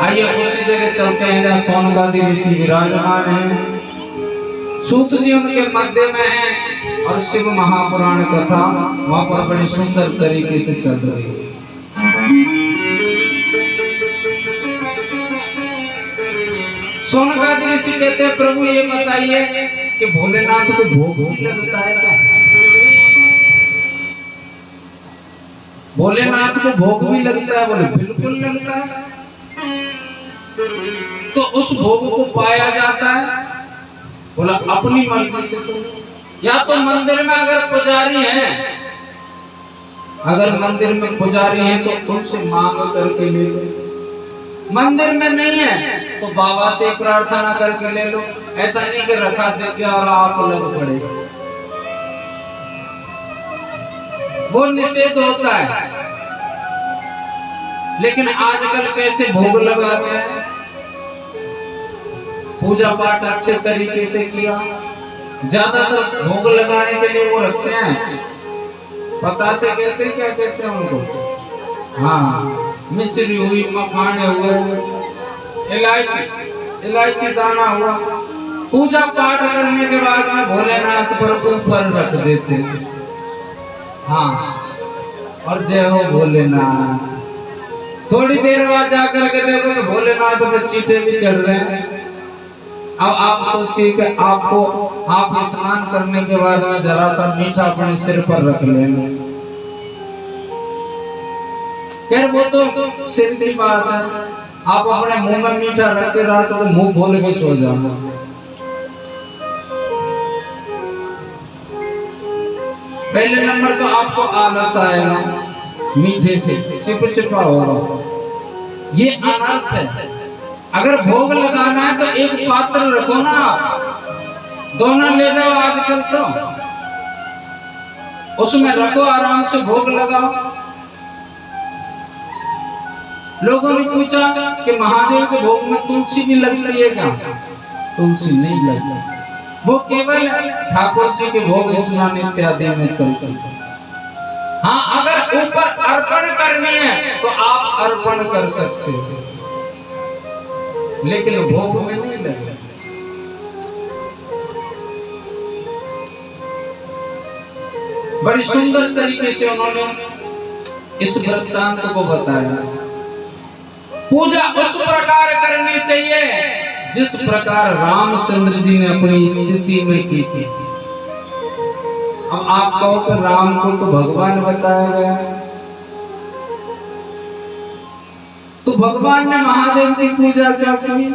आइए उसी जगह चलते हैं जहाँ सोनकादि ऋषि विराजमान हैं। सूत जी उनके मध्य में है और शिव महापुराण कथा वहां पर बड़ी सुंदर तरीके से चल रही है। सोनकादि ऋषि कहते हैं प्रभु ये बताइए कि भोलेनाथ को भोग भी लगता है क्या? भोलेनाथ को भोग भी लगता है? बोले बिल्कुल लगता है। तो उस भोग को पाया जाता है? बोला अपनी मर्जी से। तो या तो मंदिर में अगर पुजारी हैं, अगर मंदिर में पुजारी हैं तो उनसे मांग करके ले लो। मंदिर में नहीं है तो बाबा से प्रार्थना करके ले लो। ऐसा नहीं कि रखा दे के और आप लग पड़े, वो निषेध होता है। लेकिन आजकल कैसे भोग लगाते हैं? पूजा पाठ अच्छे तरीके से किया, ज्यादातर भोग लगाने के लिए वो रखते हैं पता से, कहते हैं क्या कहते हैं उनको, हाँ मिश्री हुई, मखाने हुए, इलायची दाना हुआ। पूजा पाठ करने के बाद में भोलेनाथ पर ऊपर रख देते हैं। हाँ और जय हो भोलेनाथ। थोड़ी देर बाद जाकर के देखो कि भोलेनाथ पर चीटे भी चढ़ रहे हैं। अब आप सोचिए कि आप स्नान करने के बाद में जरा सा मीठा अपने सिर पर रख लेंगे, खैर वो तो सिर की बात है। आप अपने मुंह में मीठा रख के रात को मुंह खोल के सो जाओ। पहले नंबर तो आपको आलस आएगा, मीठे से चिपचिपा होगा, ये अनर्थ है। अगर भोग लगाना है तो एक पात्र रखो ना, आप दोनों ले जाओ आजकल तो, उसमें रखो आराम से भोग लगाओ। लोगों ने पूछा कि महादेव के भोग में तुलसी भी लगती है क्या? तुलसी नहीं लगती, वो केवल ठाकुर जी के भोग स्नान इत्यादि में चलती है। हाँ अगर ऊपर अर्पण करनी है तो आप अर्पण कर सकते हो, लेकिन भोग में नहीं लगे। बड़ी सुंदर तरीके से उन्होंने इस वृत्तांत को बताया। पूजा उस प्रकार करनी चाहिए जिस प्रकार रामचंद्र जी ने अपनी स्थिति में की थी। अब आप कहो कि राम को तो भगवान बताया गया, तो भगवान ने महादेव की पूजा क्या की?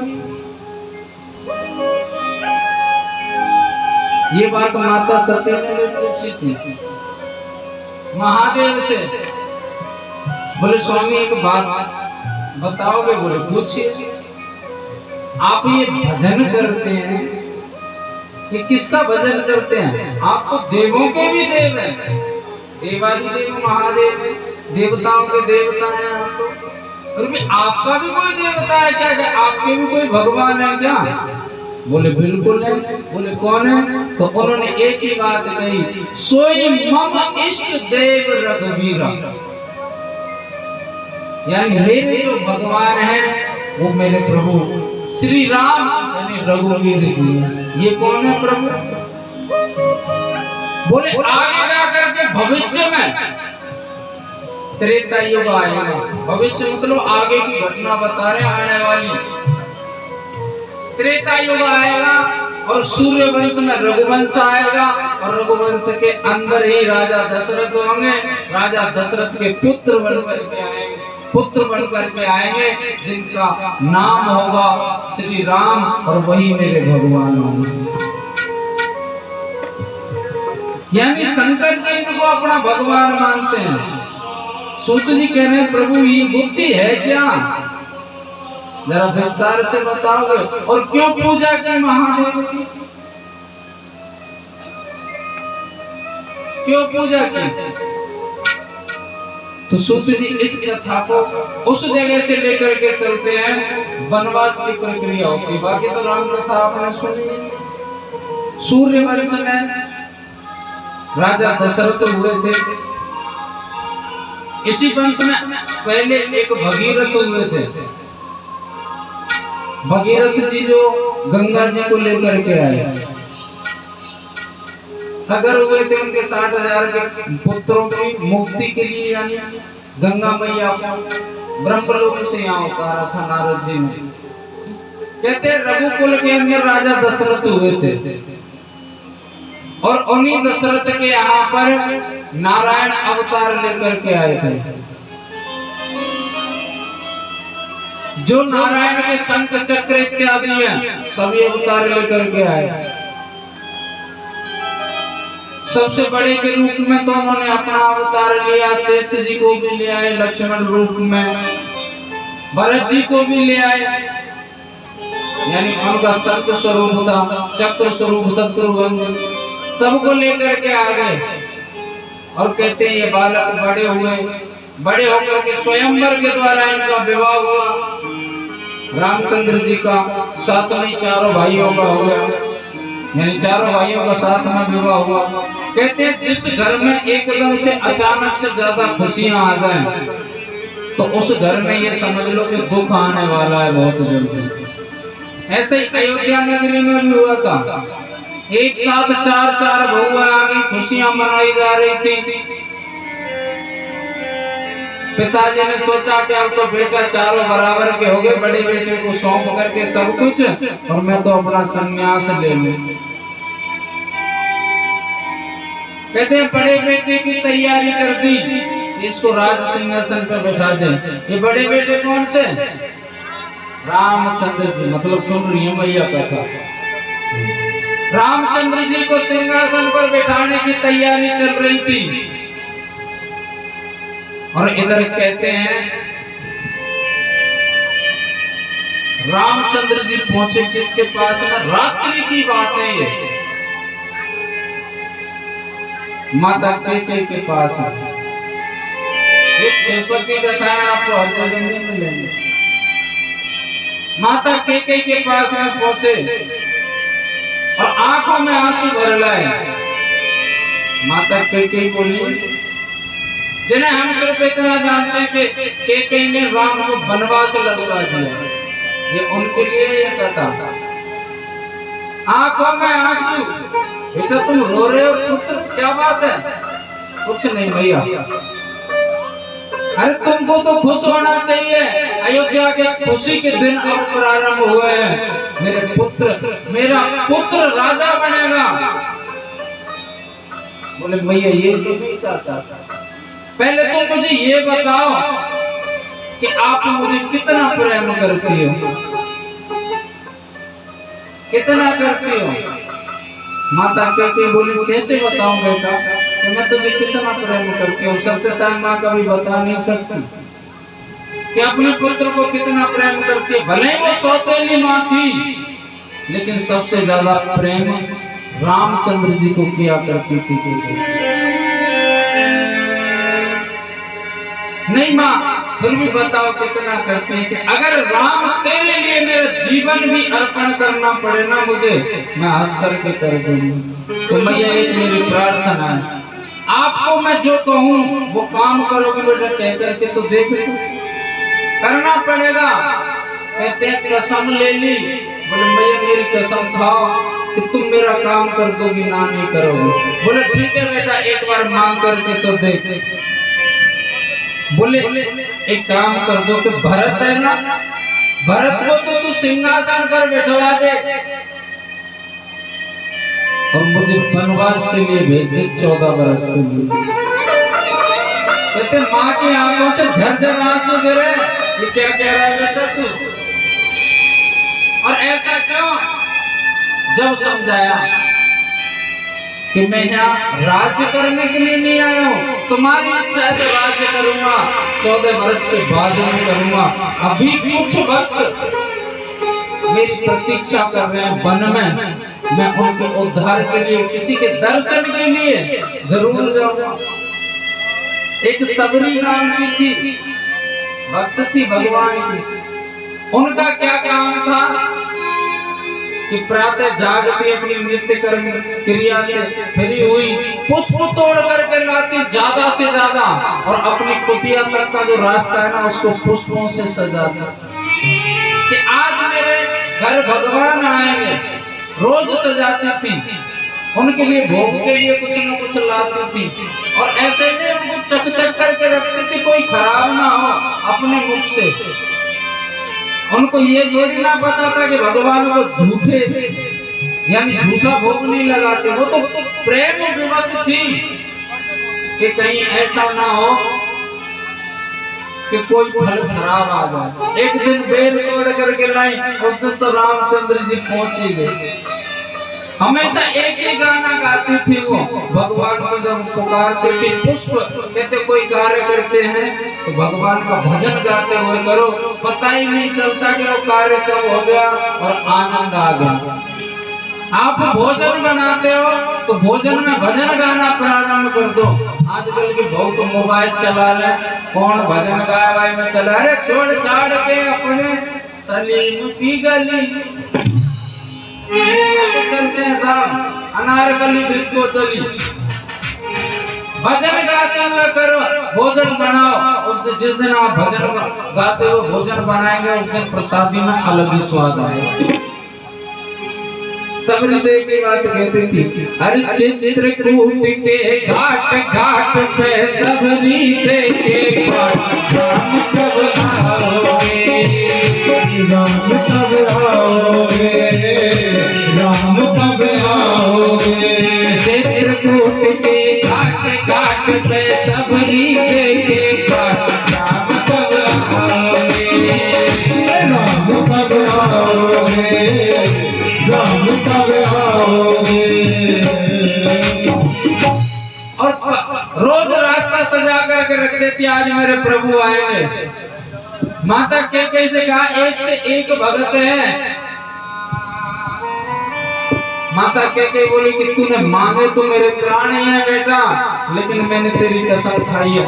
ये बात माता सती ने पूछी थी महादेव से, बोले स्वामी एक बात बताओगे? बोले पूछिए। आप ये भजन करते हैं, ये किसका भजन करते हैं? आप तो देवों के भी देव हैं, देवादिदेव महादेव है, देवताओं के देवता हैं आप तो। आपका भी कोई देवता है क्या? आपके भी कोई भगवान है क्या? बोले बिल्कुल है। बोले कौन है? तो उन्होंने एक ही बात कही, सोई मम इष्ट देव रघुवीर। यानी मेरे जो भगवान है वो मेरे प्रभु श्री राम यानी रघुवीर जी। ये कौन है प्रभु? बोले आगे जाकर के भविष्य में त्रेता युग आएगा। भविष्य मतलब आगे की घटना बता रहे, आने वाली त्रेता युग आएगा और सूर्य वंश में रघुवंश आएगा और रघुवंश के अंदर ही राजा दशरथ होंगे। राजा दशरथ के पुत्र बन करके आएंगे जिनका नाम होगा श्री राम और वही मेरे भगवान होंगे। यानी शंकर जी इनको अपना भगवान मानते हैं। सूत जी कह रहे हैं प्रभु ये बुद्धि है क्या? जरा विस्तार से बताओगे। और क्यों पूजा की महादेव की? क्यों पूजा की? तो सूत जी इस कथा को उस जगह से लेकर के चलते हैं वनवास की प्रक्रिया होती। बाकी तो राम कथा आपने सुनी। सूर्य वंश में राजा दशरथ हुए थे। इसी वंश में पहले एक भगीरथ हुए थे। भगीरथ जी जो गंगा जी को लेकर के आए, सगर हुए थे उनके 60,000 के पुत्रों की मुक्ति के लिए, यानी गंगा मैया को ब्रह्मलोक से यहाँ उतारा था नारद जी ने। कहते रघुकुल के अंदर राजा दशरथ हुए थे और उन्हीं दशरथ के यहाँ पर नारायण अवतार लेकर के आए थे। जो नारायण के शंख चक्र इत्यादि हैं सभी अवतार लेकर के आए। सबसे बड़े के रूप में तो उन्होंने अपना अवतार लिया, शेष जी को भी ले आए लक्ष्मण रूप में, भरत जी को भी ले आए, यानी उनका शंख स्वरूप था, चक्र स्वरूप शत्रुघ्न, सबको लेकर के आ गए। और कहते हैं ये बालक बड़े हुए, बड़े होकर के स्वयंवर के द्वारा इनका विवाह हुआ। रामचंद्र जी का साथ में चारों भाइयों का हो गया, यानी चारों भाइयों का साथ में विवाह हुआ। कहते हैं जिस घर में एकदम से अचानक से ज्यादा खुशियां आ जाएं, तो उस घर में ये समझ लो कि दुख आने वाला है बहुत जल्दी। ऐसे ही अयोध्या नगरी में भी हुआ था, एक साथ चार बहुएं आ गई, खुशियां मनाई जा रही थी। पिताजी ने सोचा कि अब तो बेटा चारों बराबर के हो गए, बड़े बेटे को सौंप करके सब कुछ, और मैं तो अपना संन्यास ले लूं। कहते हैं बड़े बेटे की तैयारी कर दी, इसको राज सिंहासन पर बैठा दें। ये बड़े बेटे कौन से? रामचंद्र जी, मतलब सुन रही है मैया कथा। रामचंद्र जी को सिंहासन पर बैठाने की तैयारी चल रही थी। और इधर कहते हैं रामचंद्र जी पहुंचे किसके पास में? रात्रि की बात है ये, माता कैकेयी के पास में। एक शेपर की कथा है, आपको हर जगह नहीं मिलेंगे। माता कैकेयी के पास में पहुंचे और आंखों में आंसू भर लाए। माता कैकेयी बोली, जिन्हें हम सिर्फ इतना जानते हैं कि कैकेयी ने राम को वनवास लगवा दिया, ये उनके लिए ये कथा। आंखों में आंसू, बेटा तुम रो रहे हो पुत्र, क्या बात है? कुछ नहीं भैया, अरे तुमको तो खुश होना चाहिए, अयोध्या के खुशी के दिन अब प्रारंभ हुए हैं। मेरा पुत्र राजा बनेगा। बोले भैया ये तो नहीं चाहता था, पहले तो मुझे ये बताओ कि आप मुझे कितना प्रेम करती हो, कितना करती हो? माता कैकेयी बोली, कैसे बताऊं बेटा कि मैं तुझे कितना प्रेम करती हूँ? सत्यता माँ कभी बता नहीं सकती कि अपने पुत्र को कितना प्रेम करती है। भले वो सौतेली माँ थी, लेकिन सबसे ज्यादा प्रेम रामचंद्र जी को किया करती थी। नहीं माँ, फिर भी बताओ कितना करते हैं कि अगर राम तेरे लिए मेरा जीवन भी अर्पण करना पड़े ना मुझे, मैं हंस करके कर दूंगी। तो मैया एक मेरी प्रार्थना है, आपको मैं जो कहूँ वो काम करोगे बेटा, कह करके तो देख लो, करना पड़ेगा। कहते हैं कसम ले ली। बोले मैया मेरी कसम खाओ कि तुम मेरा काम कर दोगी, ना नहीं करोगे। बोले ठीक है बेटा, एक बार मांग करके तो देख। बोले एक काम कर दो कि भरत है ना, भरत को तो तू सिंहासन पर बैठवा दे और मुझे वनवास के लिए भेज दे 14 बरस के लिए। कहते माँ की आंखों से झरझर आंसू गिरे, ये क्या कह रहा है बेटा तू? और ऐसा क्यों? जब समझाया कि मैं यहाँ राज्य करने के लिए नहीं आया हूँ, तुम्हारी इच्छा है तो राज्य करूंगा, 14 वर्ष के बाद में करूंगा। अभी कुछ वक्त मेरी प्रतीक्षा कर रहे हैं वन में, मैं उनके उद्धार के लिए, किसी के दर्शन के लिए जरूर जाऊंगा। एक सबरी नाम की थी, भक्त थी भगवान की। उनका क्या काम था कि प्रातः जागती, अपनी नित्य कर्म क्रिया से फ्री हुई, पुष्प तोड़ करके लाती ज्यादा से ज्यादा, और अपनी कुटिया तक का जो रास्ता है ना उसको पुष्पों से सजाती कि आज मेरे घर भगवान आएंगे रोज सजाती थी, उनके लिए भोग के लिए कुछ न कुछ लाती थी और ऐसे में उनको चक चक करके रखती थी कोई खराब ना हो अपने मुख से। उनको ये थोड़ी ना पता था कि भगवान को झूठे यानी झूठा भोग नहीं लगाते, वो तो प्रेम विवश थी कि कहीं ऐसा ना हो कि कोई फल खराब आ जाए। एक दिन बेल तोड़ करके लाई, उस दिन तो रामचंद्र जी पहुंच ही गए। हमेशा एक ही गाना गाती थी वो, भगवान को जब पुकारते थे पुष्प कहते कोई कार्य करते हैं तो भगवान का भजन गाते हुए करो, पता ही नहीं चलता कि वो कार्य कब हो गया और आनंद आ गया। आप भोजन बनाते हो तो भोजन में भजन गाना प्रारंभ कर दो। आजकल के बहुत मोबाइल चला रहे, कौन भजन गाया भाई में चला रहे, छोड़ छाड़ के अपने सलीम की गली चलते हैं साहब, अनारकली डिस्को चली। भजन गाते हुए करो, भोजन बनाओ। उस जिस दिन आप भजन गाते हो भोजन बनाएंगे उस दिन प्रसादी में अलग ही स्वाद आएगा। सबरी देवी की बात कहती थी, हर चित्रकूट के घाट घाट पे सबरी देवी राम कब आओगे, राम कब आओगे, राम कब आओगे। चित्रकूट के घाट घाट पे सबरी देवी राम कब आओगे, राम कब आओगे, राम कब आओगे। और रोज रास्ता सजा करके रख देती, आज मेरे प्रभु आएंगे। माता के कैसे कहा, एक से एक भगत है। माता के बोली कि तूने मांगे तो मेरे प्राण ही है बेटा, लेकिन मैंने तेरी कसम खाई है।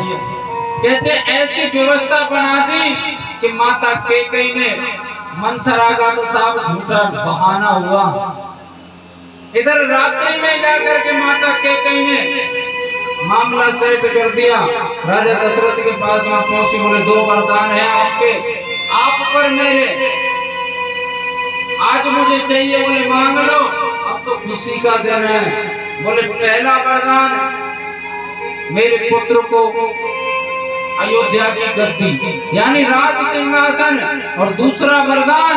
कहते ऐसी व्यवस्था बना दी कि माता के ने मंथरा का तो साहब झूठा बहाना हुआ। इधर रात्रि में जाकर के माता के ने मामला सेट कर दिया। राजा दशरथ के पास वहां पहुंची, बोले दो वरदान है आपके, आप पर मेरे, आज मुझे चाहिए। बोले मांग लो, अब तो खुशी का दिन है। बोले पहला वरदान मेरे पुत्र को अयोध्या की गद्दी यानी राज सिंहासन, और दूसरा वरदान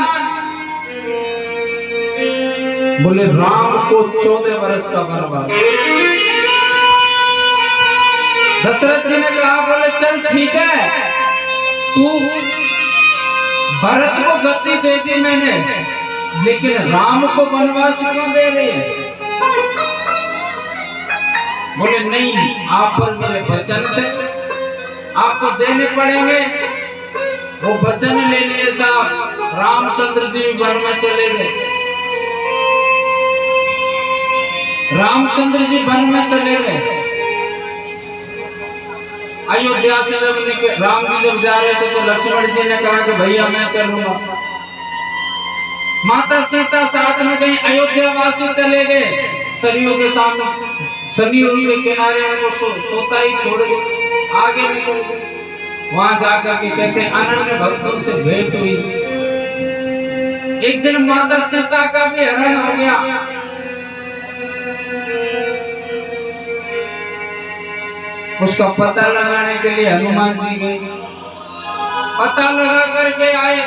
बोले राम को 14 वर्ष का वनवास। दशरथ जी ने कहा, बोले चल ठीक है, तू भरत को गद्दी दे दी मैंने, लेकिन राम को वनवास क्यों दे रही है। बोले नहीं, आप पर मेरे वचन थे, आपको देने पड़ेंगे। वो वचन ले लिए साहब, रामचंद्र जी वन में चले गए। रामचंद्र जी वन में चले गए। अयोध्या से जब राम जी जब जा रहे थे तो लक्ष्मण जी ने कहा कि भैया मैं चलूंगा। माता सीता साथ में गई, अयोध्या वासी चले गए। सरयू के सामने, सरयू के किनारे उनको सोता ही छोड़ गए, आगे निकल गए। वहां जाकर के कहते अनन्य भक्तों से भेंट हुई। एक दिन माता सीता का भी हरण हो गया। उसका पता लगाने के लिए हनुमान जी गए, पता लगा करके आए।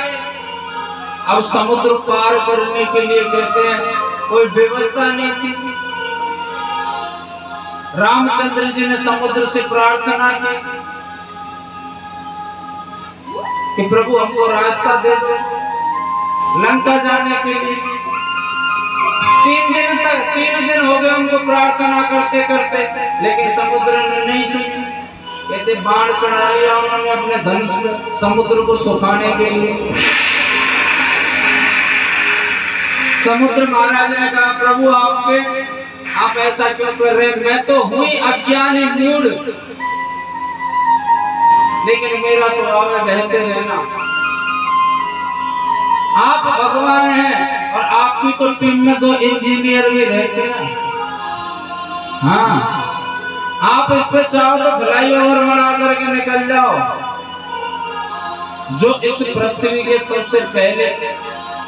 अब समुद्र पार करने के लिए कहते हैं कोई व्यवस्था नहीं थी। रामचंद्र जी ने समुद्र से प्रार्थना की कि प्रभु हमको रास्ता दे दो लंका जाने के लिए। 3 दिन हो गए उनको प्रार्थना करते करते, लेकिन समुद्र ने नहीं सुनी। कहते बाण चढ़ा लिया उन्होंने अपने धनुष समुद्र को सुखाने के लिए। समुद्र महाराज ने कहा प्रभु आप ऐसा क्यों कर रहे हैं, मैं तो हुई अज्ञानी मूढ़, लेकिन मेरा स्वभाव है बहते रहना। आप भगवान हैं और आपकी तो टीम में 2 इंजीनियर भी रहते हैं। हाँ, आप इस पे चाहो तो फ्लाईओवर बना करके निकल जाओ। जो इस पृथ्वी के सबसे पहले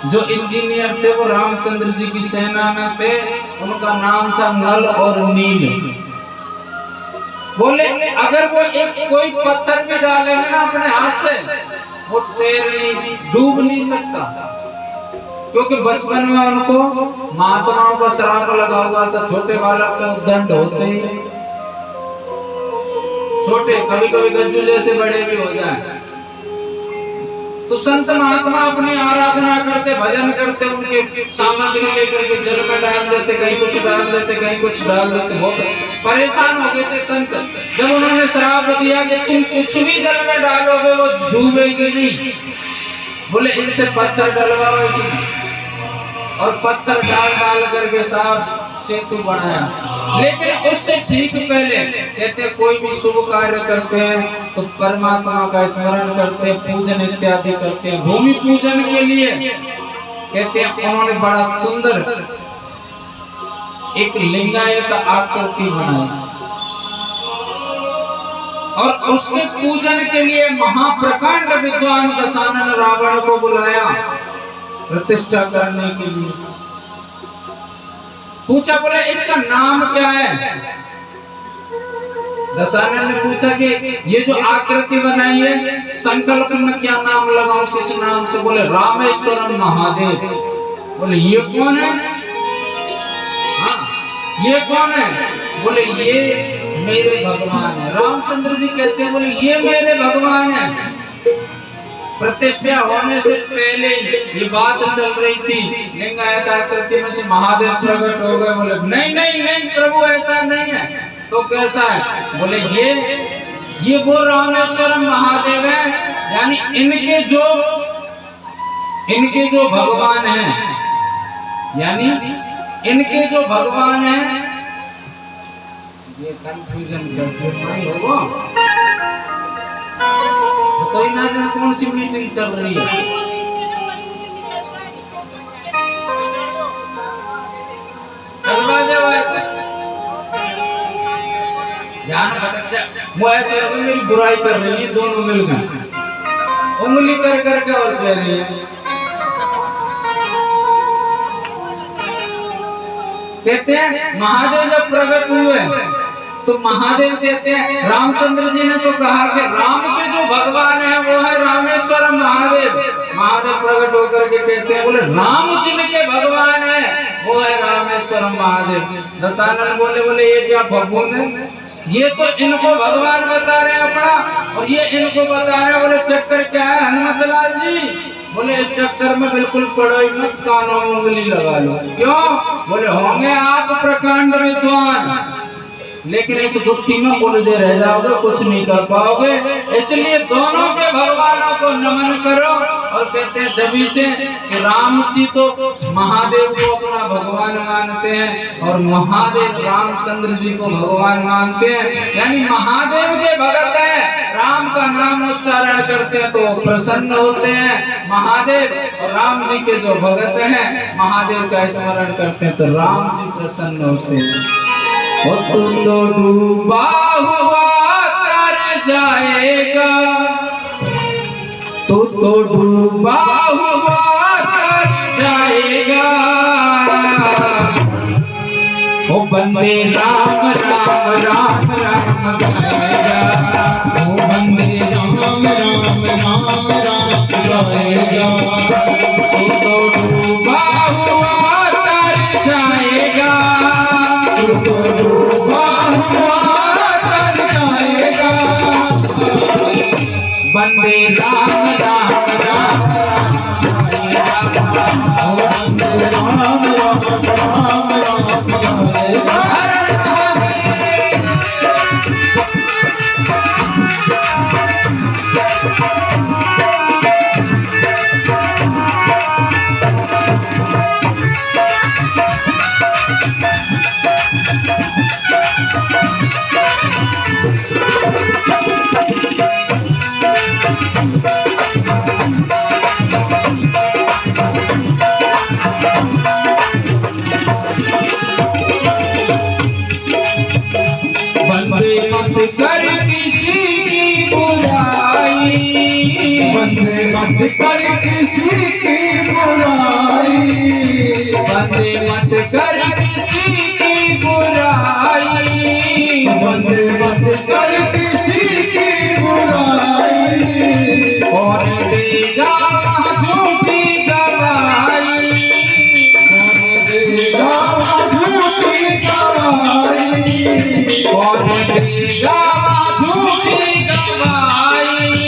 जो इंजीनियर थे वो रामचंद्र जी की सेना में थे, उनका नाम था नल और नील। बोले अगर वो एक कोई पत्थर भी डालेंगे ना अपने हाथ से, वो तैर नहीं, डूब नहीं सकता, क्योंकि बचपन में उनको महात्माओं का श्राप लगा हुआ था। छोटे बालक को दंड होते ही, छोटे कभी कभी गज्जू जैसे बड़े भी हो जाए, तो संत महात्मा अपनी आराधना करते, भजन करते, उनके सामग्री लेकर के जल में डाल देते, कहीं कुछ डाल देते, कहीं कुछ डाल देते। बहुत परेशान हो गए थे संत, जब उन्होंने श्राप दिया कि तुम कुछ भी जल में डालोगे वो डूबेगी नहीं। बोले इनसे पत्थर डलवाओ इसमें, और पत्थर डाल डाल करके साहब सेतु बनाया। लेकिन उससे ठीक पहले कहते कोई भी शुभ कार्य करते हैं तो परमात्मा का स्मरण करते हैं, पूजन इत्यादि करते हैं। भूमि पूजन के लिए कहते हैं उन्होंने बड़ा सुंदर एक लिंगायत आकृति बनाई, और उसके पूजन के लिए महाप्रकांड विद्वान दशानन रावण को बुलाया प्रतिष्ठा करने के लिए। पूछा, बोले इसका नाम क्या है? दशानन ने पूछा कि ये जो आकृति बनाई है, संकल्प में क्या नाम लगाऊं, किस नाम से? बोले रामेश्वरम महादेव। बोले ये कौन है? हाँ, ये कौन है? बोले ये मेरे भगवान है। रामचंद्र जी कहते हैं, बोले ये मेरे भगवान है। प्रतिष्ठा होने से पहले ये बात चल रही थी, लिंगायत आकृति में से महादेव प्रकट हो गए। बोले नहीं नहीं नहीं प्रभु, ऐसा नहीं है। तो कैसा है? बोले ये वो रामेश्वरम महादेव है, यानी इनके जो भगवान हैं, यानी इनके जो भगवान हैं, ये कंफ्यूजन करते होगा। तो ना जाने कौन सी मीटिंग चल रही है। चलवा जाओ ध्यान भटक जाए, वो ऐसे लगे मेरी बुराई कर रही है, दोनों मिल गए उंगली कर करके और कह रही है। कहते हैं महादेव जब प्रकट हुए तो महादेव कहते हैं, रामचंद्र जी ने तो कहा कि राम के जो भगवान है वो है रामेश्वरम महादेव। महादेव प्रकट होकर के कहते हैं, बोले राम जिनके भगवान है वो है रामेश्वरम महादेव। दशानन बोले ये क्या भगवान है? ये तो इनको भगवान बता रहे हैं अपना, और ये इनको बता रहे हैं। बोले चक्कर क्या है हनुमतलाल जी? बोले इस चक्कर में बिल्कुल पड़ो मत, कानों में उंगली लगा लो। क्यों? बोले होंगे आप प्रकांड विद्वान, लेकिन इस गुत्थी में उलझे रह जाओगे, कुछ नहीं कर पाओगे। इसलिए दोनों के भगवानों को नमन करो। और कहते हैं जभी से कि राम जी तो महादेव को अपना भगवान मानते हैं, और महादेव रामचंद्र जी को भगवान मानते हैं, यानी महादेव के भगत हैं। राम का नाम उच्चारण करते हैं तो प्रसन्न होते हैं महादेव, और राम जी के जो भगत हैं महादेव का स्मरण करते हैं तो राम जी प्रसन्न होते हैं। और तू तो डूबा हुआ तर जाएगा, तू तो डूबा हुआ तर जाएगा। ओ बंदे राम राम राम राम गाएगा, ओ बंदे राम राम राम राम गाएगा। तू तो डूबा हुआ तर जाएगा, बंदे राम राम राम कर किसी की बुराई, बंदे मत कर किसी की बुराई। कर किसी की बुराई, बंद कर किसी की बुराई, और देगा झूठी गवाही, कौन देगा झूठी गवाही, और देगा झूठी गवाही,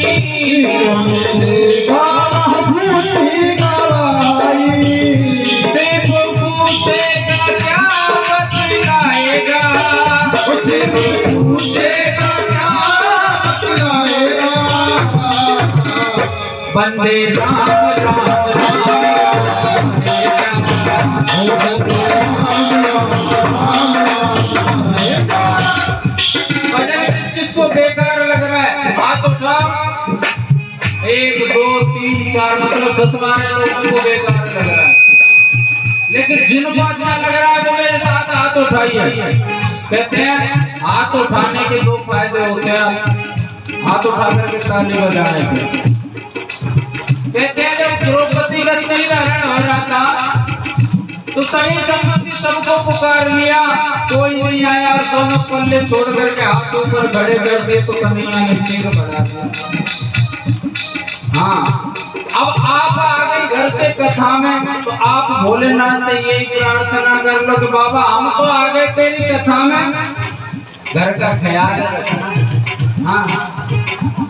कौन देगा झूठी गवाही, सिर्फ पूछेगा क्या बतलाएगा, सिर्फ पूछेगा क्या बतलाएगा, बंदे राम राम राम भजन किसको बेकार लग रहा है? हाथ उठा। 1 2 3 4 मतलब 10 12 लोगों को बेकार लग रहा है, लेकिन जिनको अच्छा लग रहा है वो मेरे साथ हाथ उठाइए। कहते हैं हाथ उठाने के 2 फायदे होते हैं, हाथ उठा करके ताली बजाने के। कहते हैं जब द्रौपदी का चीरहरण हो रहा था तो सही संबंधी सबको पुकार लिया, कोई नहीं आया, और दोनों पल्ले छोड़ करके हाथ ऊपर खड़े कर दिए तो कन्हैया ने चीर बजा दिया। हाँ, अब आप आ गए घर से कथा में, तो आप भोलेनाथ से यही प्रार्थना कर लो कि बाबा हम तो आ गए तेरी कथा में, घर का ख्याल रखना। हाँ,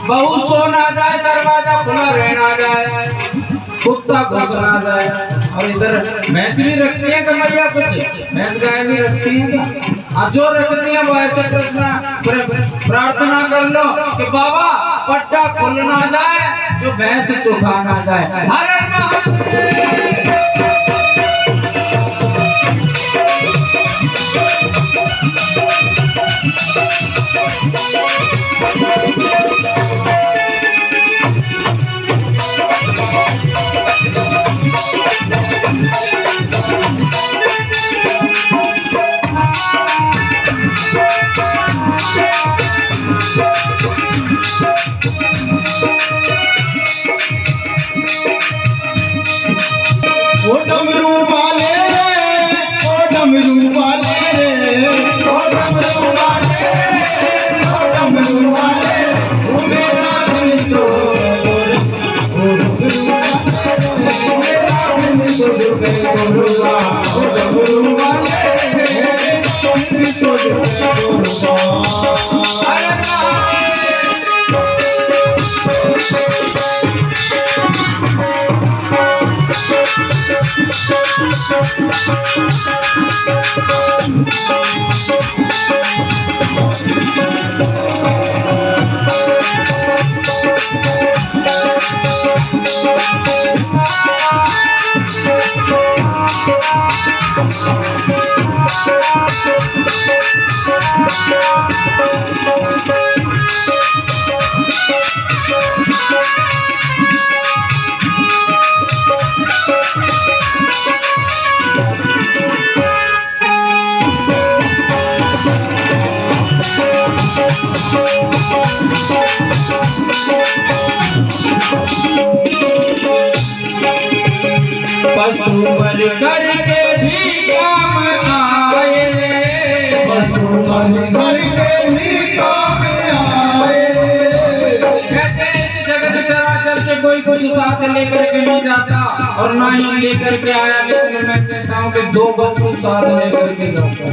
बहू सो ना जाए, दरवाजा खुला रहना जाए, कुत्ता घुस ना जाए। और इधर भैंस भी रखती है कमैया, कुछ भैंस गाय भी रखती है क्या? जो रखती है वो ऐसे प्रार्थना कर लो कि बाबा पट्टा खुल ना जाए, जो भैंस चुका ना जाए। हर महादेव। ओ डमरू वाले रे, ओ डमरू वाले रे, ओ डमरू वाले रे, ओ डमरू वाले, ओ मेरा दिल तो डोले, ओ डमरू वाले रे, मेरा दिल तो डोलेगा, ओ डमरू वाले रे, मेरा दिल तो डोलेगा। पशु बल करके भी काम आए, पशु बल करके भी काम आए, कहते हैं इस जगत चराचर से कोई कुछ साथ लेकर के नहीं जाता और ना ही लेकर के आया, लेकिन मैं कहता हूँ कि 2 वस्तु साथ लेकर के जाता।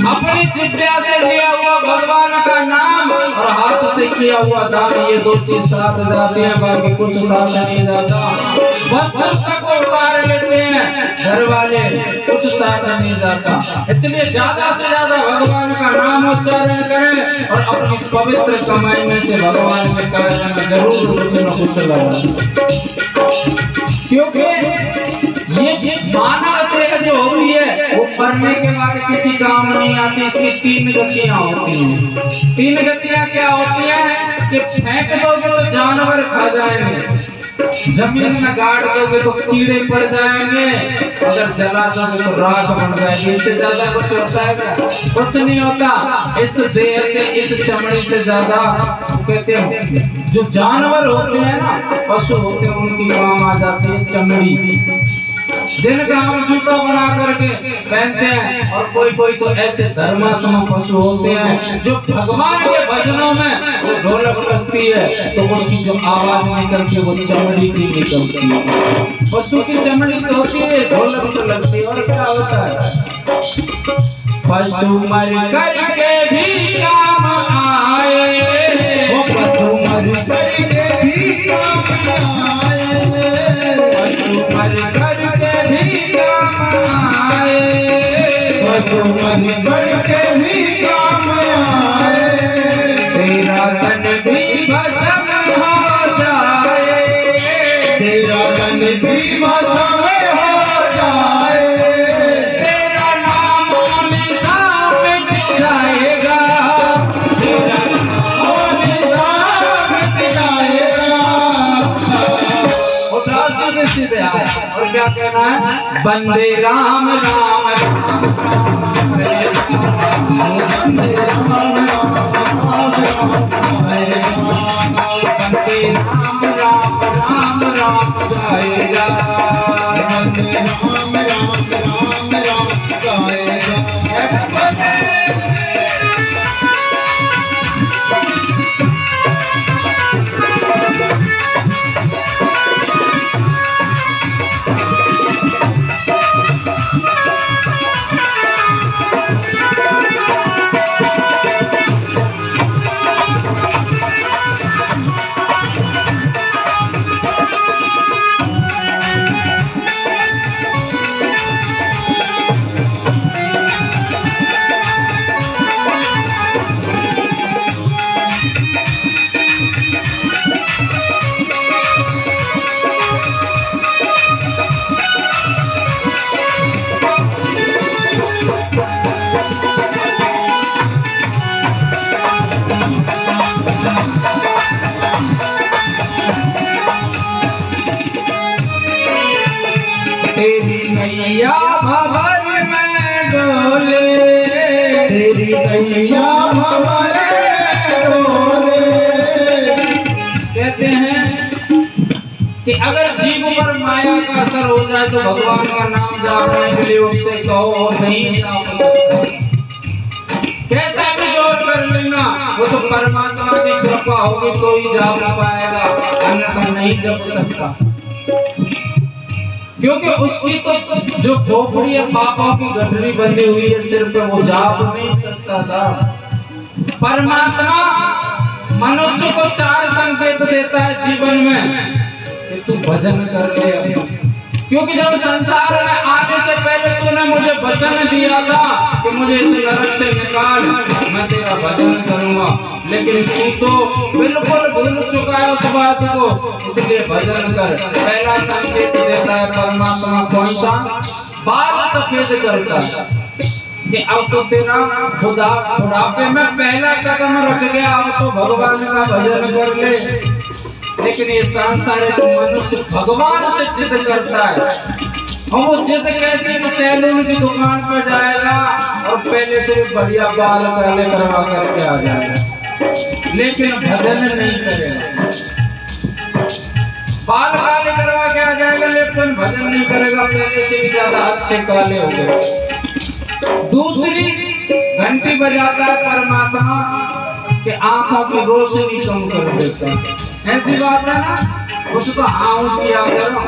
अपनी जिज्ञा से लिया हुआ भगवान का नाम और हाथ से किया हुआ दान, ये 2 चीज साथ जाते हैं, बाकी कुछ साथ नहीं जाता। वस्त्र तक उतार लेते हैं घर वाले, कुछ साथ नहीं जाता। इसलिए ज्यादा से ज्यादा भगवान का नाम उच्चारण करें और अपनी पवित्र कमाई में से भगवान के कार्य में जरूर कुछ न कुछ लगाएं, क्योंकि ये मानव देह जो होती है वो मरने के बाद किसी काम नहीं आती। इसकी 3 गतियां होती हैं। 3 गतियां क्या होती हैं कि फेंक दोगे तो जानवर खा जाएंगे, जमीन में गाड़ दोगे तो कीड़े पड़ जाएंगे, अगर जला दोगे तो राख बन जाएगी। इससे ज्यादा कुछ होता है क्या? कुछ नहीं होता। इस देह से, इस चमड़ी से ज्यादा कहते हैं जो जानवर होते हैं ना, पशु होते हैं, उनकी काम आ जाती है चमड़ी। जिनका हम जूता बना करके पहनते हैं, और कोई कोई तो ऐसे धर्मात्मा पशु होते हैं जो भगवान के भजनों में वो ढोलक बजती है तो उसकी जो आवाज निकलती है वो चमड़ी की निकलती है। पशु की चमड़ी तो होती है, ढोलक तो लगती है। और क्या होता है, पशु मर करके भी काम आए, वो पशु मर करके भी काम आए, पशु मर करके भी काम आए, पशु मर करके भी काम आए, तेरा तन भी भस्म हो जाए, तेरा तन भी भस्म हो जाए, तेरा नाम निशान मिट जाएगा, तेरा नाम निशान मिट जाएगा। उठा सीधे सीधे आए, और क्या कहना है, बंदे राम राम राम वंदे राम राम राम बंदे राम राम राम राम गाएगा, वंदे राम राम राम राम गाएगा। तेरी नैया भंवर में डोले, तेरी नैया भंवर में डोले। कहते हैं कि अगर जीव पर माया का असर हो जाए तो भगवान का नाम जापने के लिए उससे कहो और नहीं जाप सकता, कैसा भी जोर कर लेना, वो तो परमात्मा की कृपा होगी तो ही जाप पाएगा, अन्यथा नहीं जप सकता। क्योंकि उसकी तो जो खोपड़ी है पापों की गठरी बंधी हुई है सिर पे, वो जाप नहीं सकता था। परमात्मा मनुष्य को 4 संकेत देता है जीवन में कि तू भजन कर ले, क्योंकि जब संसार में आने से पहले तूने मुझे वचन दिया था कि मुझे इस नरक से निकाल, मैं तेरा भजन करूंगा, लेकिन तू तो बिल्कुल भूल चुका है उस बात को, इसलिए भजन कर। पहला संकेत देता है परमात्मा, कौन सा, बाल सफेद करता कि अब तो तेरा बुढ़ापे में पहला कदम रख गया, अब तो भगवान का भजन कर ले। लेकिन ये सांसारिक मनुष्य भगवान से जिद करता है, और वो जिद कैसे, सैलून की दुकान पर जाएगा और पहले से बढ़िया बाल काले करवा करके आ जाएगा, लेकिन भजन नहीं करेगा। बाल काले करवा के आ जाएगा लेकिन भजन नहीं करेगा, पहले से भी ज्यादा अच्छे काले हो गए। दूसरी, घंटी बजाता है परमात्मा कि आंखों की रोशनी कम कर देता है, ऐसी बात है ना, उसको हाँ किया करो,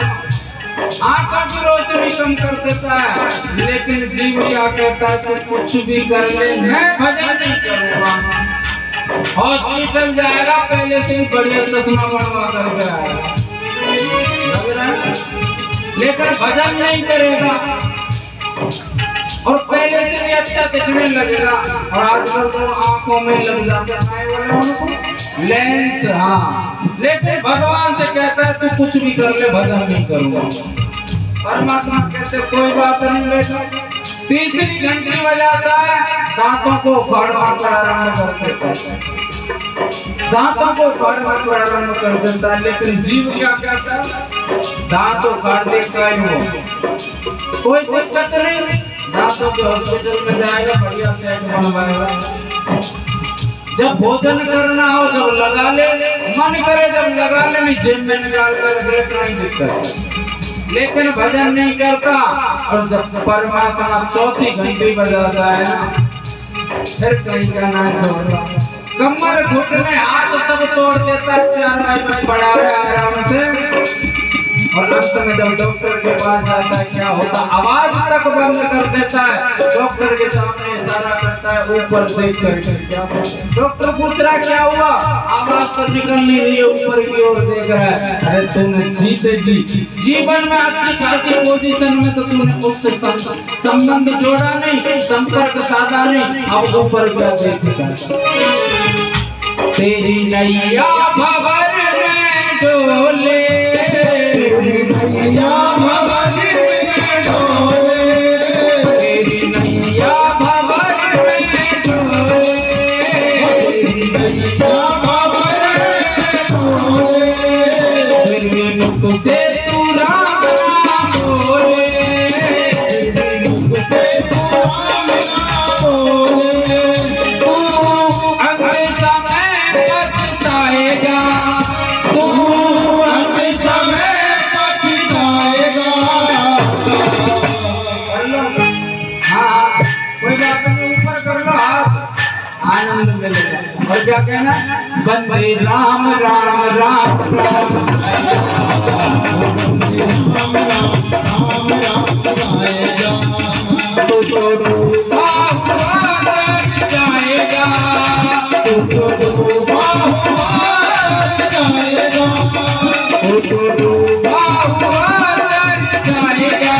आंखों की रोशनी कम कर देता है। लेकिन जीव क्या कहता है कि कुछ भी कर ले, मैं भजन नहीं करूंगा। हॉस्पिटल जाएगा, पहले से ही बढ़िया चश्मा बनवा करके आएगा, लग रहा है, लेकिन भजन नहीं करेगा और पहले से भी अच्छा दिखने लगेगा। और आजकल तो आंखों में लग जाते हैं लेंस, हाँ, लेकिन भगवान से कहता है तू कुछ भी कर ले, भजन नहीं करूंगा। परमात्मा कहते कोई बात नहीं बेटा। तीसरी घंटी बजाता है, दांतों को उखाड़ना प्रारंभ कर देता है, दांतों को उखाड़ना प्रारंभ कर देता है। लेकिन जीव क्या कहता है, दांत उखाड़ दे कोई दिक्कत नहीं, दांतों के हॉस्पिटल में जाएगा, बढ़िया सेट बनवाएगा। जब भोजन करना हो जब लगा ले, मन करे जब लगा ले, नहीं जेब में निकाल कर बैठ नहीं दिक्कत। लेकिन भजन नहीं करता और जब परमात्मा चौथी घंटी बजाता है ना, फिर कहीं का ना छोड़ता, कमर घुटने हाथ सब तोड़ देता है, चारपाई में पड़ा है आराम से। और अंत में जब डॉक्टर के पास जाता है क्या होता, आवाज तक बंद कर देता है, डॉक्टर के सामने इशारा करता है ऊपर देख करके। क्या डॉक्टर पूछ रहा क्या हुआ, आवाज तो निकल नहीं रही है, ऊपर की ओर देख रहा है। अरे तूने जीते जी जीवन में अच्छी खासी पोजीशन में तो तूने उससे संबंध जोड़ा नहीं, संपर्क साधा नहीं, अब ऊपर क्या देखेगा। तेरी नैया भंवर में डोले, नैया भंवर में डोले, तेरी नैया भंवर में डोले, तेरी नैया भंवर में डोले, तेरे मुख से तू राम नाम बोले, तेरे मुख से तू राम नाम बोले, तू अंत समय पछताएगा, तू अंत समय पछताएगा। हाँ कोई बात नहीं, ऊपर कर लो हाथ, आनंद मिलेगा। और क्या कहना, वंदे राम राम राम राम, राम राम राम राम गाएगा, तू तो डूबा हुआ तर जाएगा, तू तो डूबा हुआ जाएगा, तू तो डूबा हुआ तर जाएगा।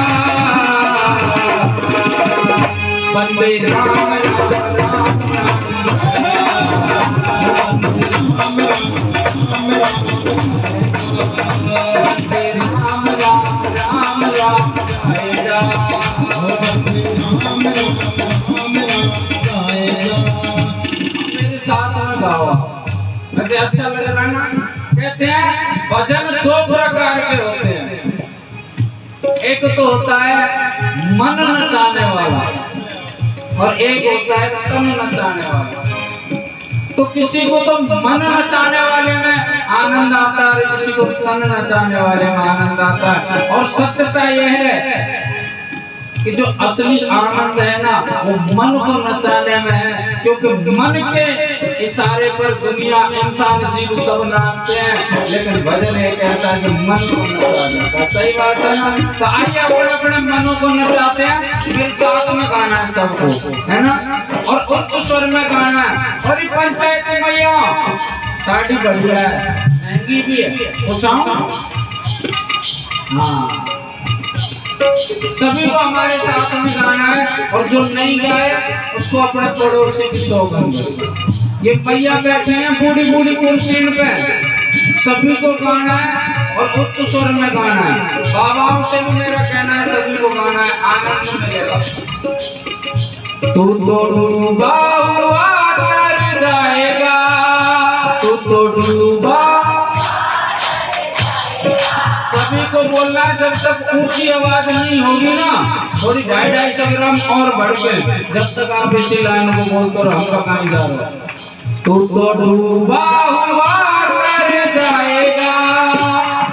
वंदे राम राम राम वंदे राम राम राम राम गाएगा। मेरे साथ में गाओ, वैसे अच्छा लग रहा है ना। कहते हैं भजन दो प्रकार के होते हैं, एक तो होता है मन नचाने वाला और एक होता है तन नचाने वाला। तो किसी को तो मन नचाने वाले में आनंद आता है, किसी को तन नचाने वाले में आनंद आता है। और सत्यता यह है कि जो असली आनंद है ना वो मन को नचाने में है, क्योंकि मन के इशारे पर दुनिया इंसान जीव सब नाचते हैं, लेकिन भजन एक ऐसा है जो मन को नचा देता है। सही बात है ना। तो आइए अपने अपने मनों को नचाते हैं, फिर साथ में गाना है सबको, है ना, और उच्च स्वर में गाना है। और ये पंचायत मैया साड़ी बढ़िया है, महंगी भी है, पूछाऊं? हाँ, सभी को हमारे साथ में गाना है, और जो नहीं गाए उसको अपने पड़ोसी की सौगंध दो। ये भैया बैठे हैं बूढ़ी बूढ़ी कुर्सी पे, सभी को गाना है और उच्च स्वर में गाना है। बाबाओं से भी मेरा कहना है सभी को गाना है, आनंद मिलेगा। तू तो डूबा हुआ तर जाएगा, तू तो डूबा, सभी को बोलना है। जब तक ऊंची आवाज नहीं होगी ना, थोड़ी 250 ग्राम और बढ़ के, जब तक आप इसी लाइन को बोलते रहो, हम कहीं जा रहे हो। तू तो डूबा हुआ तर जाएगा,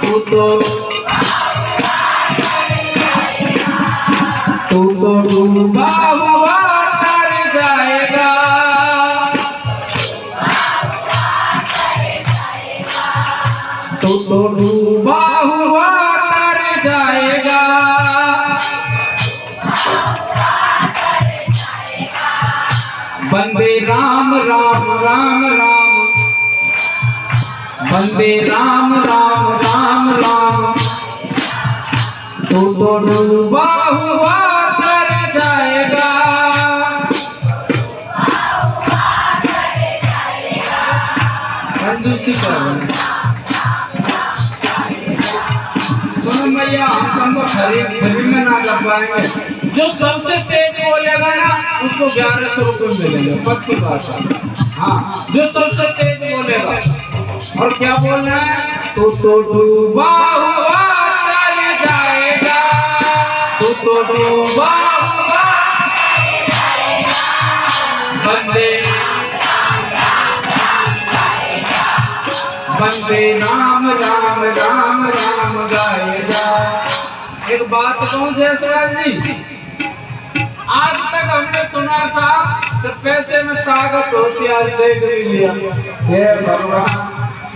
तू तो डूबा हुआ तर जाएगा, तू तो डूबा हुआ तर जाएगा। वंदे राम राम राम राम, वंदे राम राम राम राम, तू तो डूबा हुआ तर जाएगा। कंजूसी कर सुनो भैया, हम तुमको खरीद में ना कर पाएंगे। जो सबसे तेज बोलेगा ना उसको 1100 रुपये मिलेंगे, पक्की बात है। हाँ, जो सबसे तेज बोलेगा। और क्या बोलना है, तू तो डूबा हुआ तर जाएगा, तू तो डूबा हुआ, वंदे बंदे राम राम राम राम गाए जा। एक बात कहूं जयसवाल जी, आज तक हमने सुना था कि पैसे में ताकत होती, आज देख भी लिया। हे भगवान,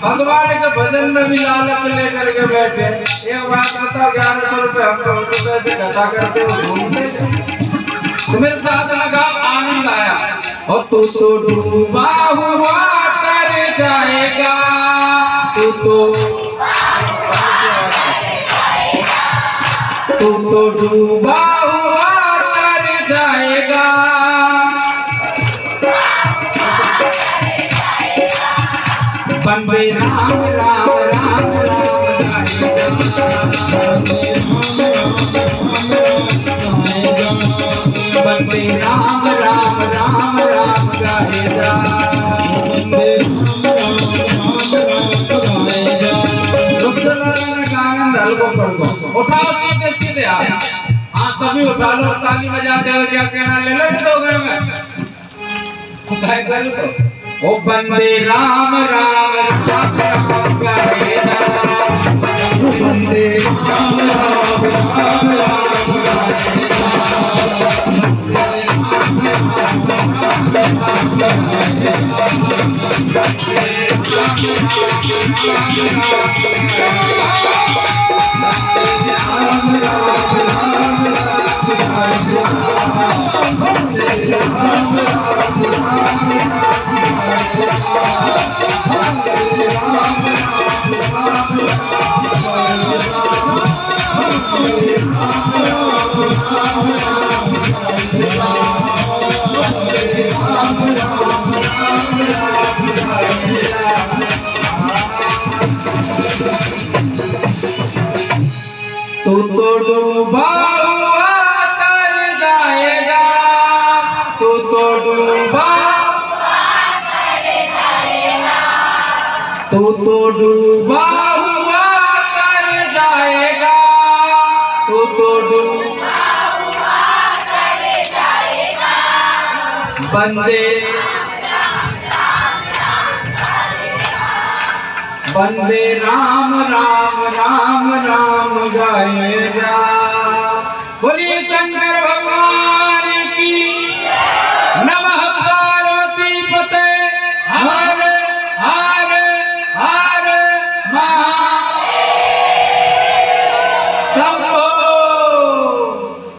भगवान के भजन में भी लालच लेकर के बैठे। एक बात बताओ, 1100 रुपये हमको पैसे घटा करके घूमते तो मेरे साथ लगा, आनंद आया। और तू तो डूबा हुआ तर जाएगा, तू तो डूबा हुआ तर जाएगा। बंदे राम राम राम राम बंदे राम राम राम राम गाए जा। उठाओ सीधे सीधे हाथ, हाँ सभी उठा लो, ताली बजाते हो, क्या कहना ले लो दोगे में उठाए कर लो। ओ बंदे राम राम राम राम गाए जा, बंदे राम राम राम राम गाए तू तो डूबा हुआ तर जाएगा, तू तो डूबा, तू तो डूबा हुआ तर जाएगा, तू तो डूबा हुआ तर जाएगा। बंदे बंदे राम राम राम राम गाए जा। बोलिए शंकर भगवान